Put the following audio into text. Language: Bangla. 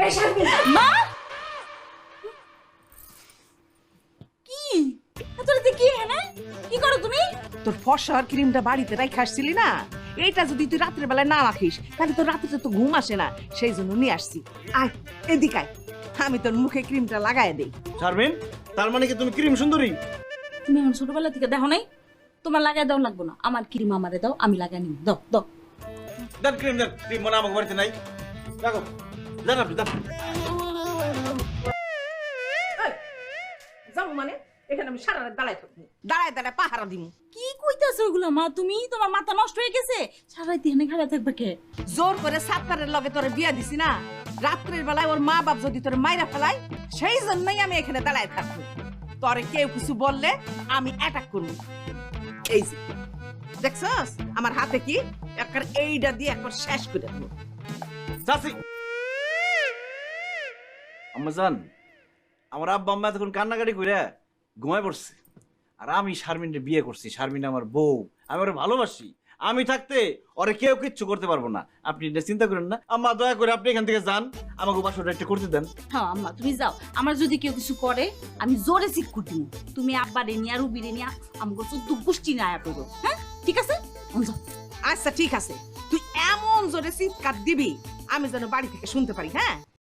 এই শারমিন মা কি এত রাতে কি হ্যাঁ কি করো তুমি? তোর ফর্সার ক্রিমটা বাড়িতে রাখা আসছিলি না, এইটা যদি তুই রাত্রে বেলায় না রাখিস তাহলে তোর রাত্রে তো ঘুম আসে না, সেই জন্য নিয়ে আসছি। আয় এদিকে আয়, আমি তোর মুখে ক্রিমটা লাগাই দেই। শারমিন, তার মানে কি তুমি ক্রিম সুন্দরী? তুমি এখন ছোটবেলা থেকে দেখো নাই? তোমার লাগাই দাও লাগবো না, আমার ক্রিম আমারে দাও, আমি লাগাই নিব। দাও দাও। দেন ক্রিম, দেন ক্রিম, মনে আমাকে বাড়িতে নাই। দেখো, দেন আপনি, দেন। যাবো মানে এখানে আমি সারা রাত দাঁড়ায় থাকবো, দাঁড়ায় দাঁড়ায় পাহারা দিব। কি কইতাছো ওগুলো মা? তুমি তোমার মাথা নষ্ট হয়ে গেছে, সারা রাত এখানে খাড়া থাকবে কে? জোর করে সাতটারের লগে তোরে বিয়া দিছি না, রাত্রের বেলায় ওর মা বাপ যদি তোরে মাইরা ফেলায় সেই জন্যই আমি এখানে দাঁড়ায় থাকবো। তোরে কেউ কিছু বললে আমি অ্যাটাক করবো। এই যে দেখছস আমার হাতে কি, একবার এইটা দিয়ে একবার শেষ করে দেবো। চাচি, আম্মা জান, আমার আব্বা আম্মা এতক্ষণ কান্নাকাটি করে ঘুমায় পড়ছে, আর আমি শারমিনকে বিয়ে করছি। শারমিন আমার বউ, আমি ওরে ভালোবাসি। আমি থাকতে ওরে কেউ কিচ্ছু করতে পারবো না। আপনি এটা চিন্তা করেন না আম্মা, দয়া করে আপনি এখান থেকে যান, আমাকে বাসটা একটু করতে দেন। হ্যাঁ আম্মা তুমি যাও, আমার যদি কেউ কিছু করে আমি জোরে চিক দিব। তুমি আব্বা রে নিয়া রুবি রে নিয়া আমাকে চোদ্দ গোষ্ঠী না আয়া করো। হ্যাঁ ঠিক আছে, যাও। আচ্ছা ঠিক আছে, তুই এমন জোরে চিৎকার দিবি আমি যেন বাড়ি থেকে শুনতে পারি। হ্যাঁ